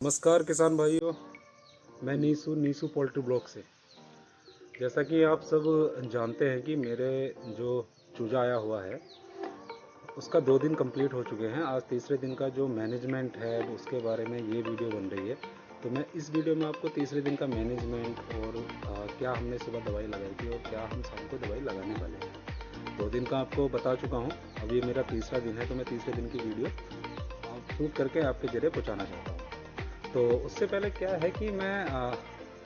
नमस्कार किसान भाइयों, मैं नीसू पोल्ट्री ब्लॉक से। जैसा कि आप सब जानते हैं कि मेरे जो चूजा आया हुआ है उसका 2 दिन कंप्लीट हो चुके हैं। आज तीसरे दिन का जो मैनेजमेंट है उसके बारे में ये वीडियो बन रही है। तो मैं इस वीडियो में आपको तीसरे दिन का मैनेजमेंट और क्या हमने सुबह दवाई लगाई थी और क्या हम शाम को दवाई लगाने वाले हैं, 2 दिन का आपको बता चुका हूँ। अब ये मेरा तीसरा दिन है, तो मैं तीसरे दिन की वीडियो शूट करके आपके जरिए पहुँचाना चाहता हूँ। तो उससे पहले क्या है कि मैं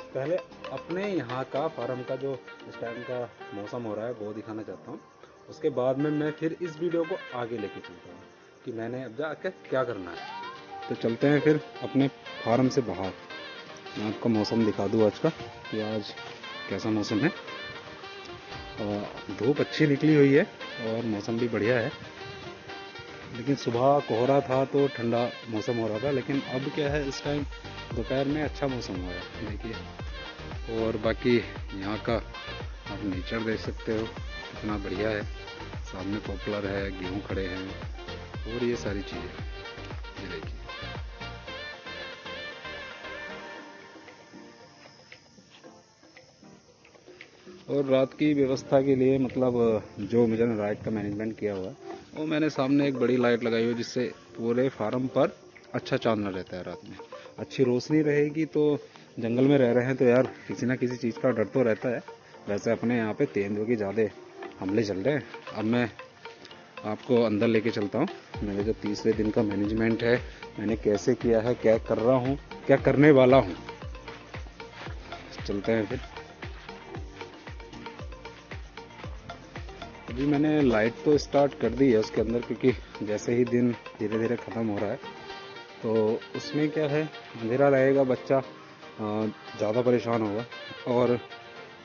पहले अपने यहाँ का फार्म का जो इस टाइम का मौसम हो रहा है वो दिखाना चाहता हूँ। उसके बाद में मैं फिर इस वीडियो को आगे लेके चलता हूँ कि मैंने अब जाकर क्या करना है। तो चलते हैं फिर अपने फार्म से बाहर। मैं आपको मौसम दिखा दूँ आज का कि आज कैसा मौसम है। धूप अच्छी निकली हुई है और मौसम भी बढ़िया है, लेकिन सुबह कोहरा था तो ठंडा मौसम हो रहा था, लेकिन अब क्या है इस टाइम दोपहर में अच्छा मौसम हुआ है देखिए। और बाकी यहाँ का आप नेचर देख सकते हो कितना बढ़िया है। सामने पॉपुलर है, गेहूँ खड़े हैं और ये सारी चीज़ें ये देखिए। और रात की व्यवस्था के लिए मतलब जो मुझे लाइट का मैनेजमेंट किया हुआ है वो मैंने सामने एक बड़ी लाइट लगाई हुई, जिससे पूरे फार्म पर अच्छा चांदना रहता है। रात में अच्छी रोशनी रहेगी तो जंगल में रह रहे हैं तो यार किसी ना किसी चीज़ का डर तो रहता है। वैसे अपने यहाँ पे तेंदुओं की ज़्यादा हमले चल रहे हैं। अब मैं आपको अंदर लेके चलता हूँ। मेरे जो तीसरे दिन का मैनेजमेंट है, मैंने कैसे किया है, क्या कर रहा हूँ, क्या करने वाला हूँ, चलते हैं फिर। अभी मैंने लाइट तो स्टार्ट कर दी है उसके अंदर, क्योंकि जैसे ही दिन धीरे धीरे ख़त्म हो रहा है तो उसमें क्या है अंधेरा रहेगा, बच्चा ज़्यादा परेशान होगा, और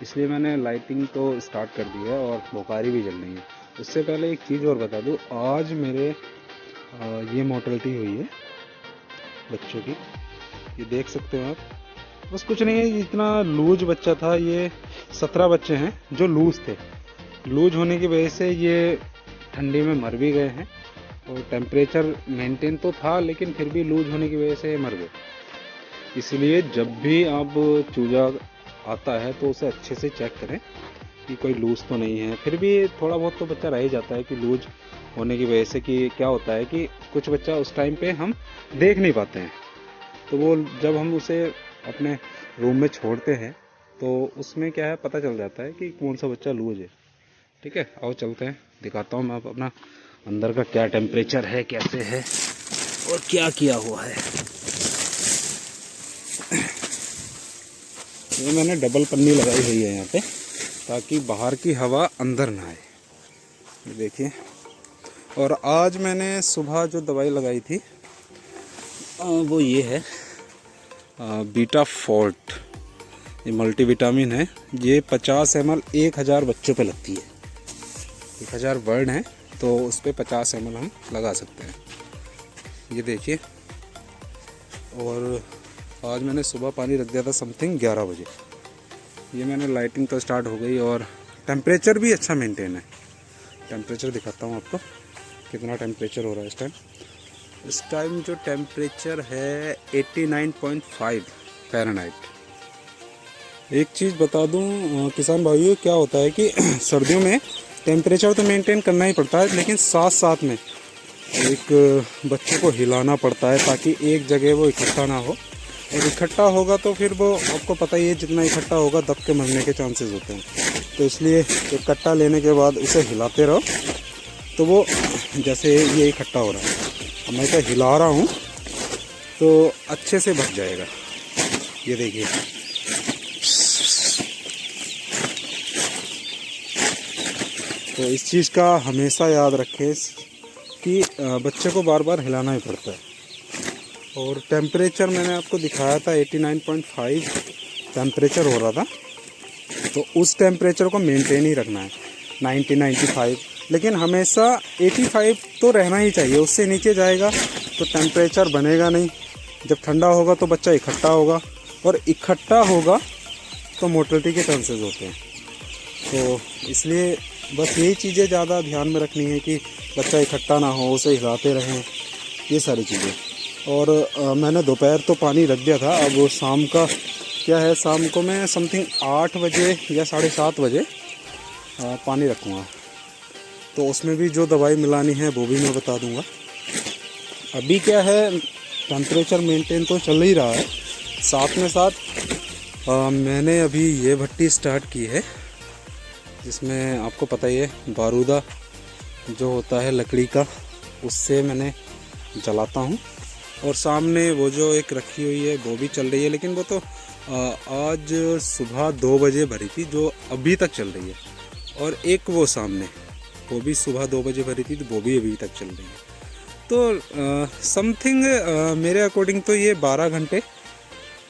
इसलिए मैंने लाइटिंग तो स्टार्ट कर दी है और बोकारी भी जल रही है। उससे पहले एक चीज़ और बता दूँ, आज मेरे ये मोर्टेलिटी हुई है बच्चों की, ये देख सकते हो आप। बस कुछ नहीं है, इतना लूज बच्चा था। ये 17 बच्चे हैं जो लूज थे। लूज होने की वजह से ये ठंडी में मर भी गए हैं, और टेम्परेचर मेंटेन तो था लेकिन फिर भी लूज होने की वजह से मर गए। इसलिए जब भी आप चूजा आता है तो उसे अच्छे से चेक करें कि कोई लूज तो नहीं है। फिर भी थोड़ा बहुत तो बच्चा रह ही जाता है कि लूज होने की वजह से, कि क्या होता है कि कुछ बच्चा उस टाइम पे हम देख नहीं पाते हैं, तो वो जब हम उसे अपने रूम में छोड़ते हैं तो उसमें क्या है पता चल जाता है कि कौन सा बच्चा लूज है। ठीक है, आओ चलते हैं, दिखाता हूँ मैं आप अपना अंदर का क्या टेम्परेचर है, कैसे है और क्या किया हुआ है। ये मैंने डबल पन्नी लगाई हुई है यहाँ पे, ताकि बाहर की हवा अंदर ना आए। ये देखिए। और आज मैंने सुबह जो दवाई लगाई थी वो ये है बीटा फोर्ट, ये मल्टीविटामिन है। ये 50 ml 1000 बच्चों पे लगती है। 1000 वर्ड हैं तो उस पर 50 ml हम लगा सकते हैं। ये देखिए। और आज मैंने सुबह पानी रख दिया था समथिंग 11 बजे। ये मैंने लाइटिंग तो स्टार्ट हो गई और टेम्परेचर भी अच्छा मेंटेन है। टेम्परेचर दिखाता हूँ आपको कितना टेम्परेचर हो रहा है इस टाइम। इस टाइम जो टेम्परेचर है 89.5 फ़ारेनहाइट। एक चीज़ बता दूँ किसान भाइयों, क्या होता है कि सर्दियों में टेम्परेचर तो मेंटेन करना ही पड़ता है, लेकिन साथ साथ में एक बच्चे को हिलाना पड़ता है ताकि एक जगह वो इकट्ठा ना हो। और इकट्ठा होगा तो फिर वो आपको पता ही है, जितना इकट्ठा होगा दब के मरने के चांसेस होते हैं। तो इसलिए एक कट्टा लेने के बाद उसे हिलाते रहो तो वो जैसे ये इकट्ठा हो रहा है, अब मैं क्या हिला रहा हूँ तो अच्छे से भग जाएगा। ये देखिए। तो इस चीज़ का हमेशा याद रखें कि बच्चे को बार बार हिलाना ही पड़ता है। और टेम्परेचर मैंने आपको दिखाया था 89.5 टेम्परेचर हो रहा था, तो उस टेम्परेचर को मेंटेन ही रखना है 95, लेकिन हमेशा 85 तो रहना ही चाहिए। उससे नीचे जाएगा तो टेम्परेचर बनेगा नहीं। जब ठंडा होगा तो बच्चा इकट्ठा होगा, और इकट्ठा होगा तो मोर्टेलिटी के चांसेस होते हैं। तो इसलिए बस यही चीज़ें ज़्यादा ध्यान में रखनी है कि बच्चा इकट्ठा ना हो, उसे हिलाते रहें, ये सारी चीज़ें। और मैंने दोपहर तो पानी रख दिया था। अब शाम का क्या है, शाम को मैं समथिंग 8 बजे या 7:30 बजे पानी रखूँगा। तो उसमें भी जो दवाई मिलानी है वो भी मैं बता दूँगा। अभी क्या है, टेम्परेचर मेंटेन तो चल ही रहा है, साथ में साथ मैंने अभी ये भट्टी स्टार्ट की है जिसमें आपको पता ही है बारूदा जो होता है लकड़ी का, उससे मैंने जलाता हूँ। और सामने वो जो एक रखी हुई है वो भी चल रही है, लेकिन वो तो आज सुबह 2 बजे भरी थी जो अभी तक चल रही है। और एक वो सामने वो भी सुबह 2 बजे भरी थी तो वो भी अभी तक चल रही है। तो समथिंग मेरे अकॉर्डिंग तो ये 12 घंटे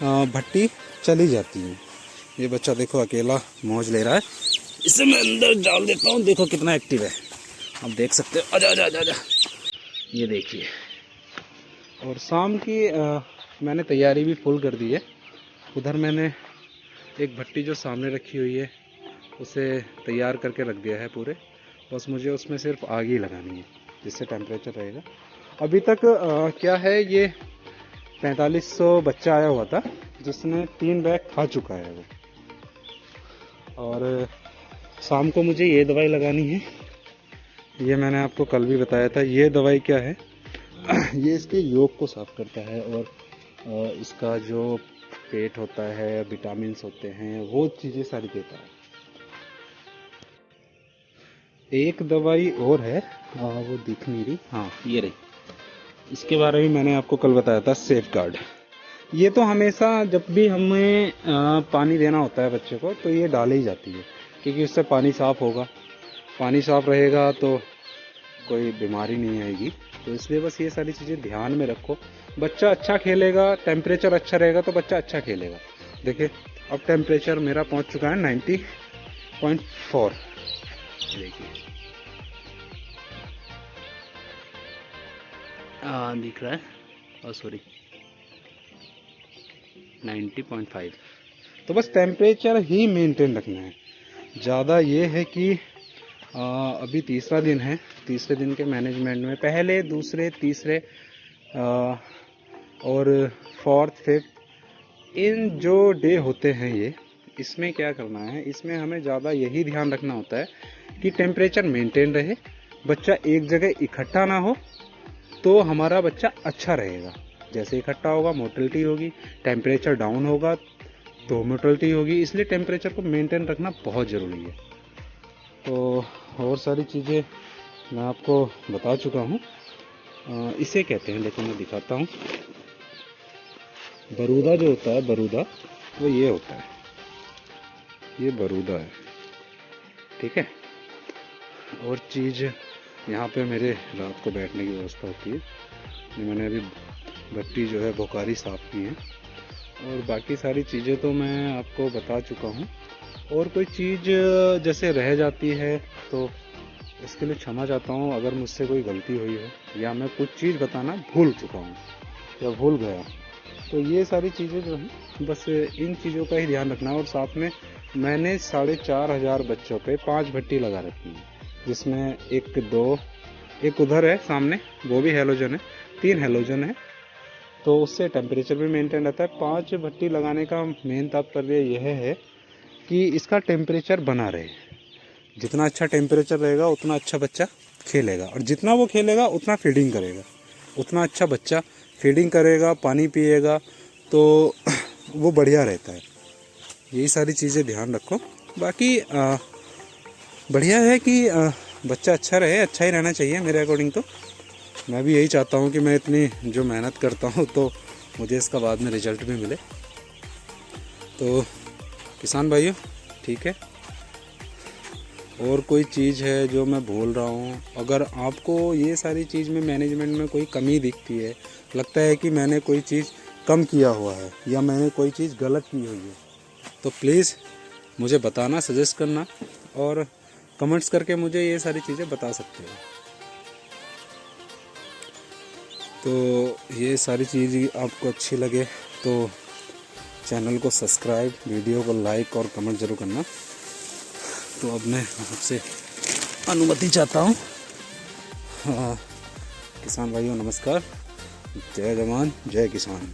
भट्टी चली जाती है। ये बच्चा देखो अकेला मौज ले रहा है, इसे मैं अंदर डाल देता हूँ। देखो कितना एक्टिव है, आप देख सकते हो। आजा आजा आजा आजा, ये देखिए। और शाम की मैंने तैयारी भी फुल कर दी है। उधर मैंने एक भट्टी जो सामने रखी हुई है उसे तैयार करके रख दिया है पूरे, बस मुझे उसमें सिर्फ आग ही लगानी है जिससे टेम्परेचर रहेगा। अभी तक क्या है, ये 4500 बच्चा आया हुआ था जिसने 3 बैग खा चुका है वो। और शाम को मुझे ये दवाई लगानी है, ये मैंने आपको कल भी बताया था। ये दवाई क्या है, ये इसके योग को साफ करता है और इसका जो पेट होता है, विटामिन्स होते हैं, वो चीज़ें सारी देता है। एक दवाई और है, वो दिख नहीं रही, हाँ ये रही। इसके बारे में मैंने आपको कल बताया था, सेफ गार्ड। ये तो हमेशा जब भी हमें पानी देना होता है बच्चे को तो ये डाली ही जाती है, क्योंकि उससे पानी साफ होगा। पानी साफ रहेगा तो कोई बीमारी नहीं आएगी। तो इसलिए बस ये सारी चीज़ें ध्यान में रखो। बच्चा अच्छा खेलेगा, टेम्परेचर अच्छा रहेगा तो बच्चा अच्छा खेलेगा। देखिए अब टेम्परेचर मेरा पहुंच चुका है 90.4। देखिए दिख रहा है, और सॉरी 90.5। तो बस टेम्परेचर ही मेंटेन रखना है। ज़्यादा ये है कि अभी तीसरा दिन है, तीसरे दिन के मैनेजमेंट में पहले, दूसरे, तीसरे और 4th, 5th इन जो डे होते हैं ये, इसमें क्या करना है, इसमें हमें ज़्यादा यही ध्यान रखना होता है कि टेम्परेचर मेंटेन रहे, बच्चा एक जगह इकट्ठा ना हो, तो हमारा बच्चा अच्छा रहेगा। जैसे इकट्ठा होगा मोटिलिटी होगी, टेम्परेचर डाउन होगा तो मोटिलिटी होगी। इसलिए टेम्परेचर को मेंटेन रखना बहुत ज़रूरी है। तो और सारी चीज़ें मैं आपको बता चुका हूँ। इसे कहते हैं, लेकिन मैं दिखाता हूँ। बरूदा जो होता है, बरूदा वो ये होता है, ये बरूदा है, ठीक है। और चीज़ यहाँ पे मेरे रात को बैठने की व्यवस्था होती है। मैंने अभी भट्टी जो है बोकारी साफ़ की है, और बाकी सारी चीज़ें तो मैं आपको बता चुका हूँ। और कोई चीज़ जैसे रह जाती है तो इसके लिए क्षमा चाहता हूँ अगर मुझसे कोई गलती हुई हो, या मैं कुछ चीज़ बताना भूल चुका हूँ या भूल गया। तो ये सारी चीज़ें जो हैं, बस इन चीज़ों का ही ध्यान रखना। और साथ में मैंने 4500 बच्चों पे 5 भट्टी लगा रखी है, जिसमें एक उधर है सामने, वो भी हेलोजन है, 3 हेलोजन है। तो उससे टेम्परेचर भी मेंटेन रहता है। 5 भट्टी लगाने का मेन तात्पर्य यह है कि इसका टेम्परेचर बना रहे। जितना अच्छा टेम्परेचर रहेगा उतना अच्छा बच्चा खेलेगा, और जितना वो खेलेगा उतना फीडिंग करेगा, उतना अच्छा बच्चा फीडिंग करेगा, पानी पिएगा, तो वो बढ़िया रहता है। यही सारी चीज़ें ध्यान रखो। बाकी बढ़िया है कि बच्चा अच्छा रहे, अच्छा ही रहना चाहिए मेरे अकॉर्डिंग। तो मैं भी यही चाहता हूँ कि मैं इतनी जो मेहनत करता हूँ तो मुझे इसका बाद में रिजल्ट भी मिले। तो किसान भाइयों, ठीक है। और कोई चीज़ है जो मैं भूल रहा हूँ, अगर आपको ये सारी चीज़ में मैनेजमेंट में कोई कमी दिखती है, लगता है कि मैंने कोई चीज़ कम किया हुआ है या मैंने कोई चीज़ गलत की हुई है, तो प्लीज़ मुझे बताना, सजेस्ट करना, और कमेंट्स करके मुझे ये सारी चीज़ें बता सकते हो। तो ये सारी चीज़ आपको अच्छी लगे तो चैनल को सब्सक्राइब, वीडियो को लाइक और कमेंट ज़रूर करना। तो अब मैं आपसे अनुमति चाहता हूँ। किसान भाइयों नमस्कार। जय जवान जय किसान।